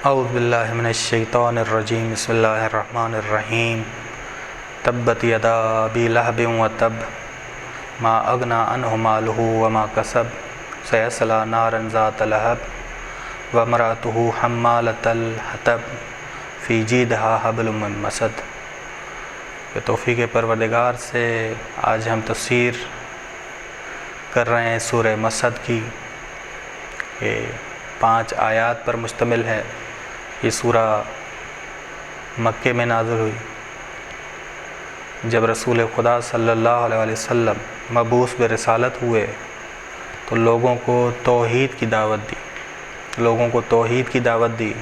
اعوذ باللہ من الشیطان الرجیم بسم اللہ الرحمن الرحیم تبت یدا ابی لہب وتب ما اغنی عنہ مالہ وما کسب سیصلی نارا ذات لہب وامرأتہ حمالۃ الحطب فی جیدہا حبل من مسد۔ کہ توفیق پروردگار سے آج ہم تفسیر کر رہے ہیں سورہ مسد کی۔ یہ 5 آیات پر مشتمل ہے۔ یہ سورہ مکے میں نازل ہوئی جب رسول خدا صلی اللہ علیہ وسلم مبعوث برسالت ہوئے تو لوگوں کو توحید کی دعوت دی۔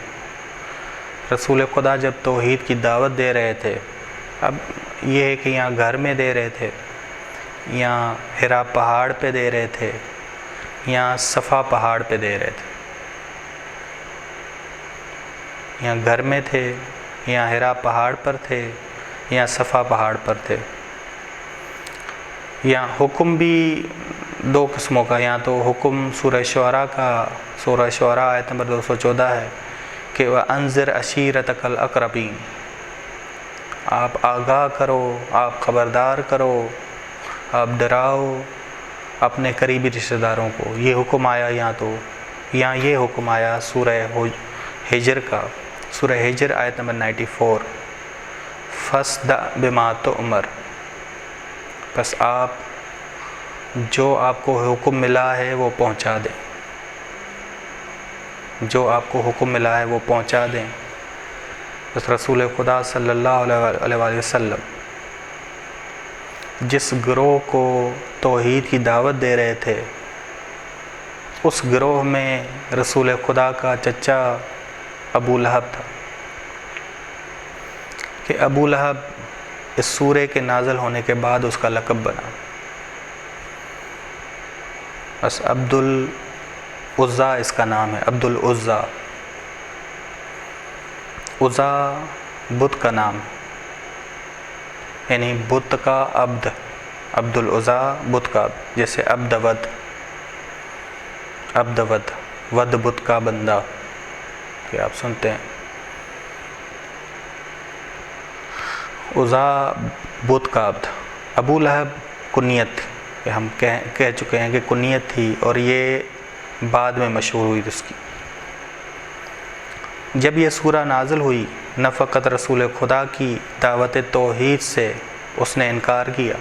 رسول خدا جب توحید کی دعوت دے رہے تھے، اب یہ ہے کہ یہاں گھر میں دے رہے تھے، یہاں حرا پہاڑ پہ دے رہے تھے، یہاں صفا پہاڑ پہ دے رہے تھے۔ یہاں گھر میں تھے، یہاں حرا پہاڑ پر تھے، یہاں صفا پہاڑ پر تھے۔ یہاں حکم بھی 2 قسموں کا، یہاں تو حکم سورہ شعراء آیت نمبر 214 ہے کہ وَأَنذِرْ عَشِيرَتَكَ الْأَقْرَبِينَ، آپ آگاہ کرو، آپ خبردار کرو، آپ ڈراؤ اپنے قریبی رشتہ داروں کو۔ یہ حکم آیا یہاں یہ حکم آیا سورہ ہجر کا، سورہ ہجر آیت نمبر 94، فَاصْدَعْ بِمَا تُؤْمَرُ، بس آپ جو آپ کو حکم ملا ہے وہ پہنچا دیں، جو آپ کو حکم ملا ہے وہ پہنچا دیں۔ بس رسول خدا صلی اللہ علیہ وسلم جس گروہ کو توحید کی دعوت دے رہے تھے، اس گروہ میں رسول خدا کا چچا ابو لہب تھا۔ کہ ابو لہب اس سورے کے نازل ہونے کے بعد اس کا لقب بنا۔ بس عبد العزیٰ اس کا نام ہے، عبد العزیٰ۔ عزیٰ بت کا نام، یعنی بت کا عبد، عبد العزیٰ بت کا عبد، جیسے عبد ود بت کا بندہ کہ آپ سنتے ہیں۔ عزیٰ بت کا عبد۔ ابو لہب کنیت کہ ہم کہہ چکے ہیں کہ کنیت تھی، اور یہ بعد میں مشہور ہوئی اس کی۔ جب یہ سورہ نازل ہوئی، نہ فقط رسول خدا کی دعوت توحید سے اس نے انکار کیا،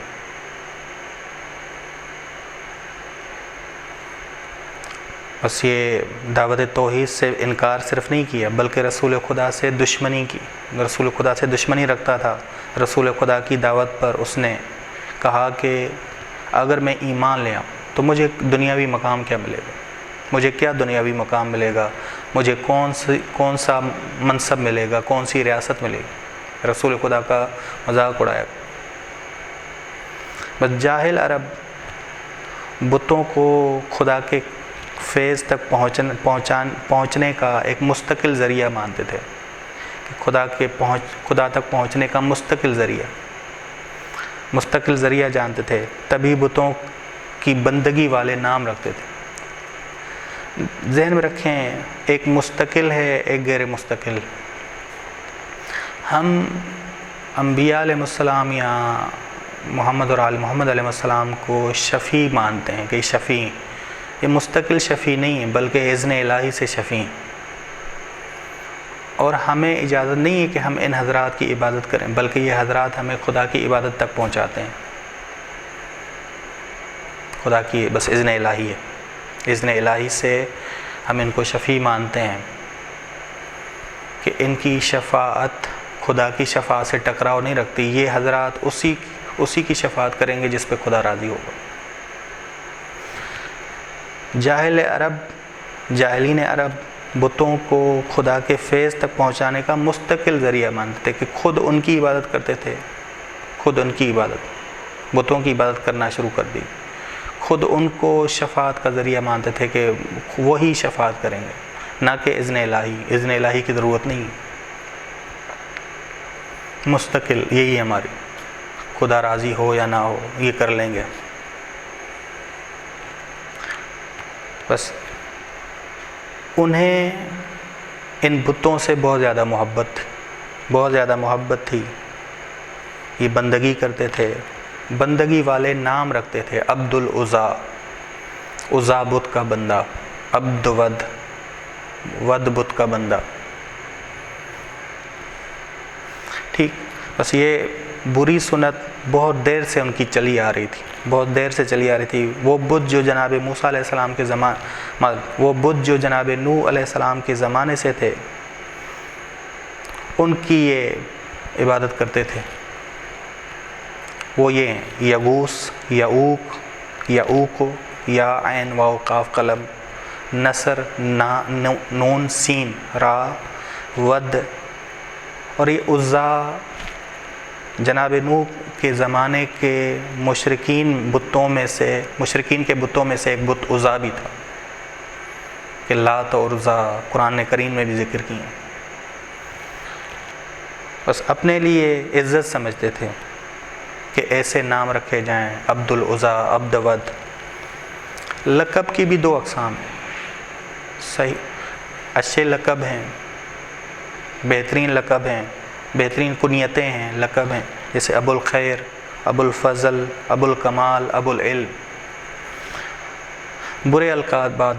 بس یہ دعوت توحید سے انکار صرف نہیں کیا، بلکہ رسول خدا سے دشمنی کی۔ رسول خدا سے دشمنی رکھتا تھا۔ رسول خدا کی دعوت پر اس نے کہا کہ اگر میں ایمان لے آؤں تو مجھے دنیاوی مقام کیا ملے گا، مجھے کیا دنیاوی مقام ملے گا، مجھے کون سا منصب ملے گا، کون سی ریاست ملے گی۔ رسول خدا کا مذاق اڑایا۔ بس جاہل عرب بتوں کو خدا کے فیض تک پہنچنے کا ایک مستقل ذریعہ مانتے تھے، کہ خدا تک پہنچنے کا مستقل ذریعہ جانتے تھے، تبھی بتوں کی بندگی والے نام رکھتے تھے۔ ذہن میں رکھیں، ایک مستقل ہے، ایک غیر مستقل۔ ہم انبیاء علیہ السلام یا محمد اور آل محمد علیہ السلام کو شفیع مانتے ہیں کہ شفیع، یہ مستقل شفیع نہیں ہے بلکہ اذن الہی سے شفیع، اور ہمیں اجازت نہیں ہے کہ ہم ان حضرات کی عبادت کریں، بلکہ یہ حضرات ہمیں خدا کی عبادت تک پہنچاتے ہیں۔ خدا کی بس اذن الہی ہے، اذن الہی سے ہم ان کو شفیع مانتے ہیں کہ ان کی شفاعت خدا کی شفاعت سے ٹکراؤ نہیں رکھتی۔ یہ حضرات اسی کی شفاعت کریں گے جس پہ خدا راضی ہوگا۔ جاہلین عرب بتوں کو خدا کے فیض تک پہنچانے کا مستقل ذریعہ مانتے تھے، کہ خود ان کی عبادت کرتے تھے، خود ان کی عبادت، بتوں کی عبادت کرنا شروع کر دی، خود ان کو شفاعت کا ذریعہ مانتے تھے کہ وہی شفاعت کریں گے، نہ کہ اذن الہی کی ضرورت نہیں، مستقل یہی ہماری، خدا راضی ہو یا نہ ہو یہ کر لیں گے۔ بس انہیں ان بتوں سے بہت زیادہ محبت تھی. یہ بندگی کرتے تھے، بندگی والے نام رکھتے تھے. عبد العزا، عزا بت کا بندہ. عبد ود، ود بت کا بندہ. ٹھیک. بس یہ بری سنت بہت دیر سے ان کی چلی آ رہی تھی، بہت دیر سے چلی آ رہی تھی. وہ بت جو جناب موسیٰ علیہ السلام کے وہ بت جو جناب نوح علیہ السلام کے زمانے سے تھے، ان کی یہ عبادت کرتے تھے. وہ یہ ہیں: یغوث، یعوق، یعوق، یا عین واو قاف قلم، نصر، نون سین را، ود. اور یہ عزا جناب نوح کے زمانے کے مشرکین کے بتوں میں سے ایک بت عزا بھی تھا، کہ لات اور عزا قرآن کریم میں بھی ذکر کی ہیں. بس اپنے لیے عزت سمجھتے تھے کہ ایسے نام رکھے جائیں: عبد العزا، عبد ود. لقب کی بھی دو اقسام ہیں. صحیح اچھے لقب ہیں، بہترین لقب ہیں، بہترین کنیتیں ہیں، لقب ہیں، جیسے ابو الخیر، ابو الفضل، ابو الکمال، ابو العلم. برے القابات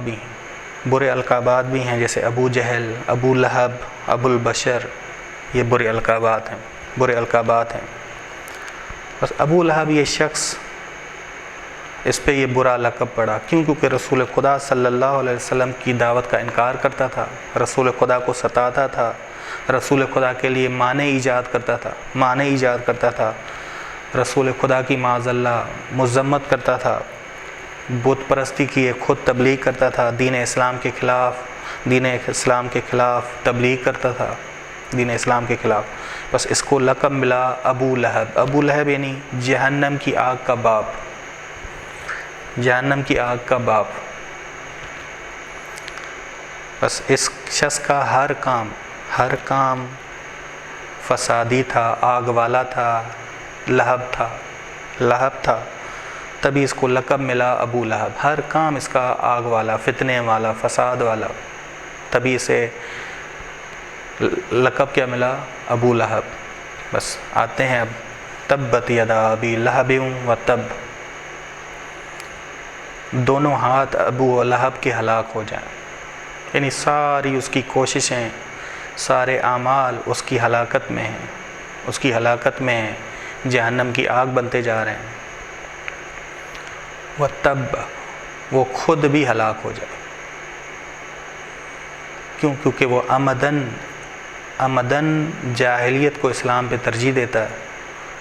بھی ہیں، جیسے ابو جہل، ابو لہب، ابو البشر. یہ برے القابات ہیں. بس ابو لہب یہ شخص، اس پہ یہ برا لقب پڑا. کیونکہ رسول خدا صلی اللہ علیہ وسلم کی دعوت کا انکار کرتا تھا، رسول خدا کو ستاتا تھا، رسول خدا کے لیے معنی ایجاد کرتا تھا، رسول خدا کی معاذ اللہ مذمت کرتا تھا، بت پرستی کی خود تبلیغ کرتا تھا، دین اسلام کے خلاف تبلیغ کرتا تھا، دین اسلام کے خلاف. بس اس کو لقب ملا ابو لہب. ابو لہب یعنی جہنم کی آگ کا باپ، جہنم کی آگ کا باپ. بس اس شخص کا ہر کام فسادی تھا، آگ والا تھا، لہب تھا. تبھی اس کو لقب ملا ابو لہب. ہر کام اس کا آگ والا، فتنے والا، فساد والا. تبھی اسے لقب کیا ملا؟ ابو لہب. بس آتے ہیں اب تبت یدا ابی لہب و تب. دونوں ہاتھ ابو لہب کے ہلاک ہو جائیں. یعنی ساری اس کی کوششیں، سارے اعمال اس کی ہلاکت میں ہیں، جہنم کی آگ بنتے جا رہے ہیں. وہ تب وہ خود بھی ہلاک ہو جائے. کیونکہ وہ عمدن جاہلیت کو اسلام پہ ترجیح دیتا ہے،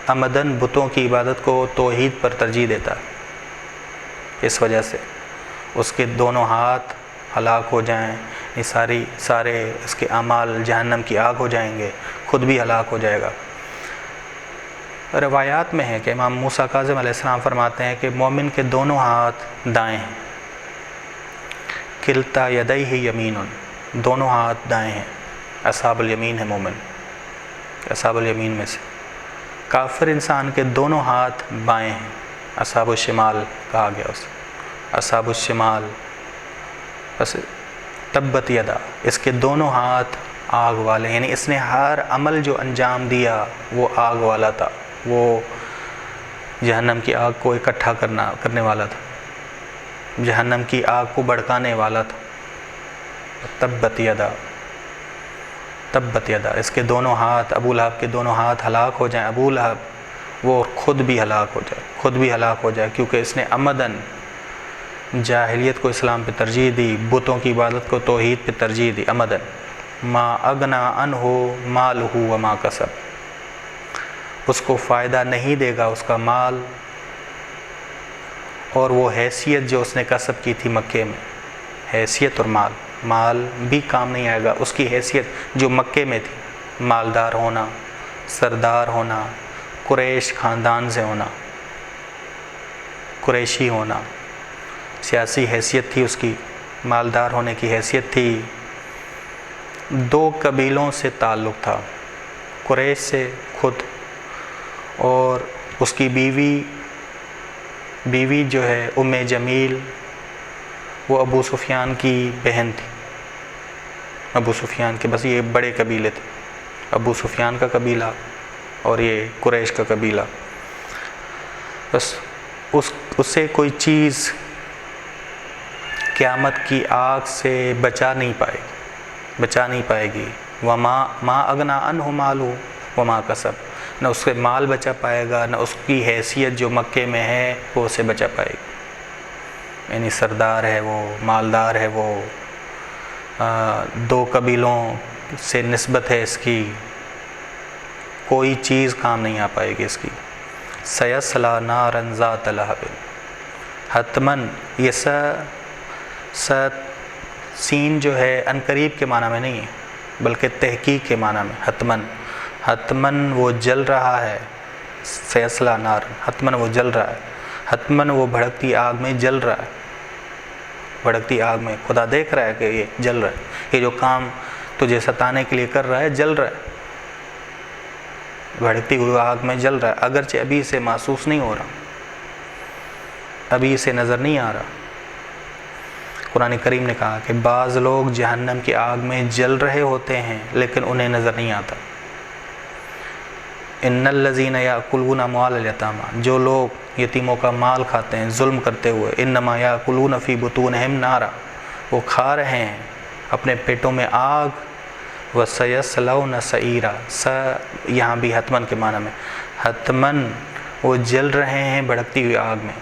عمدن بتوں کی عبادت کو توحید پر ترجیح دیتا ہے. اس وجہ سے اس کے دونوں ہاتھ ہلاک ہو جائیں. یہ سارے اس کے اعمال جہنم کی آگ ہو جائیں گے، خود بھی ہلاک ہو جائے گا. روایات میں ہے کہ امام موسیٰ کاظم علیہ السلام فرماتے ہیں کہ مومن کے دونوں ہاتھ دائیں ہیں. کلتا یدیہ یمین، دونوں ہاتھ دائیں ہیں. اصحاب الیمین ہے مومن، اصحاب الیمین میں سے. کافر انسان کے دونوں ہاتھ بائیں ہیں. اصحاب الشمال کہا گیا اسے، اصحاب الشمال. بس تبت یدا، اس کے دونوں ہاتھ آگ والے، یعنی اس نے ہر عمل جو انجام دیا وہ آگ والا تھا، وہ جہنم کی آگ کو اکٹھا کرنے والا تھا، جہنم کی آگ کو بھڑکانے والا تھا. تبت یدا، اس کے دونوں ہاتھ، ابو لہب کے دونوں ہاتھ ہلاک ہو جائیں. ابو لہب وہ خود بھی ہلاک ہو جائے، کیونکہ اس نے عمدن جاہلیت کو اسلام پہ ترجیح دی، بتوں کی عبادت کو توحید پہ ترجیح دی عمدن. ما اغنا عنہ مالہ وما کسب، اس کو فائدہ نہیں دے گا اس کا مال اور وہ حیثیت جو اس نے کسب کی تھی مکے میں. حیثیت اور مال بھی کام نہیں آئے گا. اس کی حیثیت جو مکے میں تھی، مالدار ہونا، سردار ہونا، قریش خاندان سے ہونا، قریشی ہونا، سیاسی حیثیت تھی اس کی، مالدار ہونے کی حیثیت تھی. 2 قبیلوں سے تعلق تھا، قریش سے خود، اور اس کی بیوی جو ہے ام جمیل، وہ ابو سفیان کی بہن تھی. ابو سفیان کے، بس یہ بڑے قبیلے تھے، ابو سفیان کا قبیلہ اور یہ قریش کا قبیلہ، بس اس سے کوئی چیز قیامت کی آگ سے بچا نہیں پائے گی۔ وما اغنی عنہ مالہ وما کسب، نہ اس سے مال بچا پائے گا، نہ اس کی حیثیت جو مکے میں ہے وہ اسے بچا پائے گی۔ یعنی سردار ہے وہ، مالدار ہے وہ، 2 قبیلوں سے نسبت ہے اس کی، کوئی چیز کام نہیں آ پائے گی اس کی۔ سیصلی نارا ذات لہب، حتماً یہ سین جو ہے عنقریب کے معنی میں نہیں ہے بلکہ تحقیق کے معنی میں، حتماً وہ جل رہا ہے، سیصلی نارا، حتماً وہ جل رہا ہے، حتماً وہ بھڑکتی آگ میں جل رہا ہے، بھڑکتی آگ میں خدا دیکھ رہا ہے کہ یہ جل رہا ہے، یہ جو کام تجھے ستانے کے لیے کر رہا ہے جل رہا ہے، بھڑکتی ہوئی آگ میں جل رہا ہے، اگرچہ ابھی اسے محسوس نہیں ہو رہا، ابھی اسے نظر نہیں آ رہا۔ قرآن کریم نے کہا کہ بعض لوگ جہنم کی آگ میں جل رہے ہوتے ہیں لیکن انہیں نظر نہیں آتا۔ ان الذین یاکلون اموال الیتامی، جو لوگ یتیموں کا مال کھاتے ہیں ظلم کرتے ہوئے، انما یاکلون فی بطونہم نارا، وہ کھا رہے ہیں اپنے پیٹوں میں آگ، وسیصلون سعیرا، یہاں بھی حتماً کے معنی میں، حتماً وہ جل رہے ہیں بھڑکتی ہوئی آگ میں۔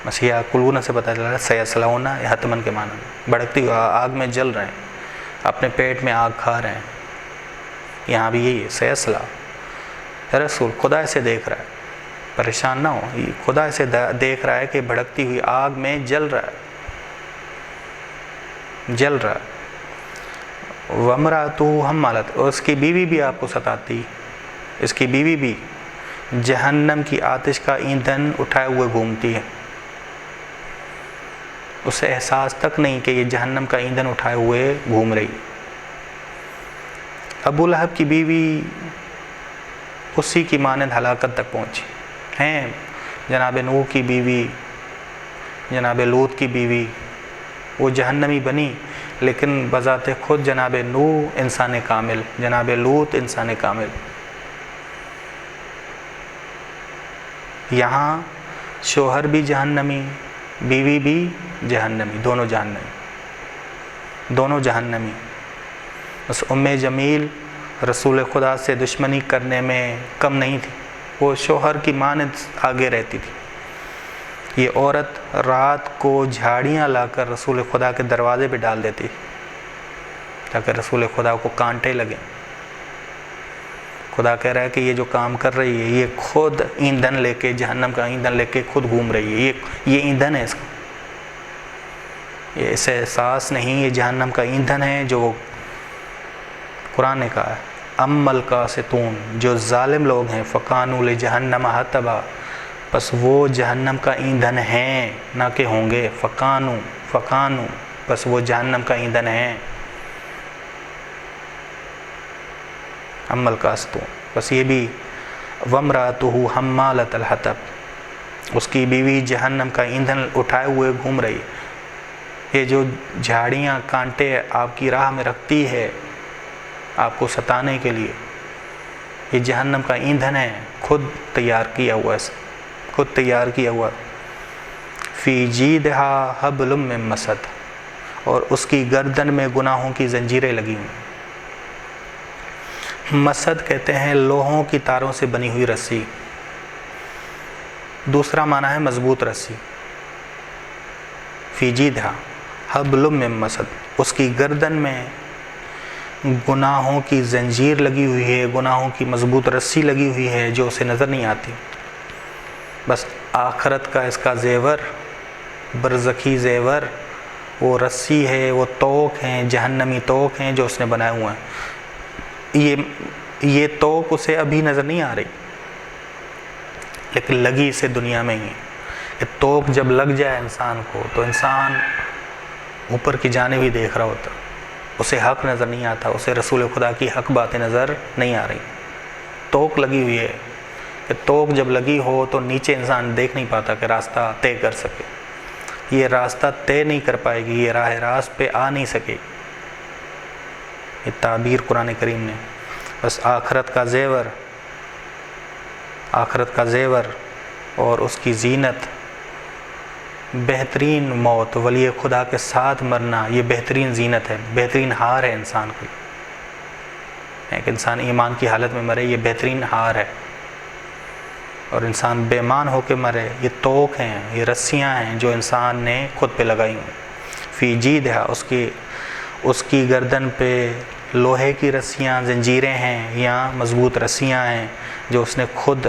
بس یہ یاکلون سے پتہ چلا، سیصلون حتماً کے معنی میں، بھڑکتی ہوئی آگ میں جل رہے ہیں، اپنے پیٹ میں آگ کھا رہے ہیں۔ یہاں بھی یہی ہے سیصلا، رسول خدا اسے دیکھ رہا ہے، پریشان نہ ہو، خدا اسے دیکھ رہا ہے کہ بھڑکتی ہوئی آگ میں جل رہا ہے۔ وامرأتہ حمالۃ، اور اس کی بیوی بھی آپ کو ستاتی، اس کی بیوی بھی جہنم کی آتش کا ایندھن اٹھائے ہوئے گھومتی ہے، اسے احساس تک نہیں کہ یہ جہنم کا ایندھن اٹھائے ہوئے گھوم رہی۔ ابو لہب کی بیوی اسی کی مانند ہلاکت تک پہنچی ہیں، جناب نوح کی بیوی، جناب لوط کی بیوی، وہ جہنمی بنی لیکن بذات خود جناب نوح انسان کامل، جناب لوط انسان کامل۔ یہاں شوہر بھی جہنمی، بیوی بھی جہنمی، دونوں جہنمی۔ بس جمیل رسول خدا سے دشمنی کرنے میں کم نہیں تھی، وہ شوہر کی مانند آگے رہتی تھی۔ یہ عورت رات کو جھاڑیاں لا کر رسول خدا کے دروازے پہ ڈال دیتی تاکہ رسول خدا کو کانٹے لگیں۔ خدا کہہ رہا ہے کہ یہ جو کام کر رہی ہے یہ خود ایندھن لے کے، جہنم کا ایندھن لے کے خود گھوم رہی ہے، یہ ایندھن ہے اس کا، یہ اسے احساس نہیں، یہ جہنم کا ایندھن ہے جو قرآن نے کہا ہے۔ اما القاسطون، جو ظالم لوگ ہیں، فکانوا لجہنم حطبا، بس وہ جہنم کا ایندھن ہیں، نہ کہ ہوں گے، فکانو، بس وہ جہنم کا ایندھن ہیں۔ اما القاسطون، بس یہ بھی وامرأتہ حمالۃ الحطب، اس کی بیوی جہنم کا ایندھن اٹھائے ہوئے گھوم رہی۔ یہ جو جھاڑیاں کانٹے آپ کی راہ میں رکھتی ہے آپ کو ستانے کے لیے، یہ جہنم کا ایندھن ہے، خود تیار کیا ہوا۔ فی جیدہا حبل من مسد، اور اس کی گردن میں گناہوں کی زنجیریں لگی ہوئی۔ مسد کہتے ہیں لوہوں کی تاروں سے بنی ہوئی رسی، دوسرا معنی ہے مضبوط رسی۔ فی جیدہا حبل من مسد، اس کی گردن میں گناہوں کی زنجیر لگی ہوئی ہے، گناہوں کی مضبوط رسی لگی ہوئی ہے جو اسے نظر نہیں آتی۔ بس آخرت کا اس کا زیور، برزخی زیور، وہ رسی ہے، وہ توق ہیں، جہنمی توق ہیں جو اس نے بنائے ہوئے ہیں۔ یہ توق اسے ابھی نظر نہیں آ رہی لیکن لگی اسے دنیا میں ہی۔ یہ توق جب لگ جائے انسان کو تو انسان اوپر کی جانب ہی دیکھ رہا ہوتا، اسے حق نظر نہیں آتا، اسے رسول خدا کی حق باتیں نظر نہیں آ رہی۔ توق لگی ہوئی ہے کہ توق جب لگی ہو تو نیچے انسان دیکھ نہیں پاتا کہ راستہ طے کر سکے۔ یہ راستہ طے نہیں کر پائے گی، یہ راہ راست پہ آ نہیں سکے گی۔ یہ تعبیر قرآن کریم نے، بس آخرت کا زیور اور اس کی زینت، بہترین موت، ولی خدا کے ساتھ مرنا، یہ بہترین زینت ہے، بہترین ہار ہے انسان کی۔ ایک انسان ایمان کی حالت میں مرے، یہ بہترین ہار ہے، اور انسان بے ایمان ہو کے مرے، یہ توق ہیں، یہ رسیاں ہیں جو انسان نے خود پہ لگائی ہیں۔ فی جیدہا، اس کی گردن پہ لوہے کی رسیاں، زنجیریں ہیں یا مضبوط رسیاں ہیں جو اس نے خود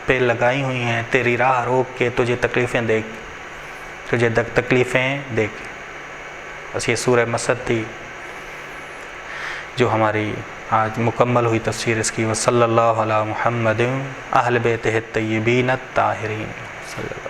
پہ لگائی ہوئی ہیں، تیری راہ روک کے تجھے تکلیفیں دے کے۔ بس یہ سورہ مسد تھی جو ہماری آج مکمل ہوئی تفسیر اس کی۔ وصلی اللہ علی محمد اہل بیتہ الطیبین الطاہرین صلی اللہ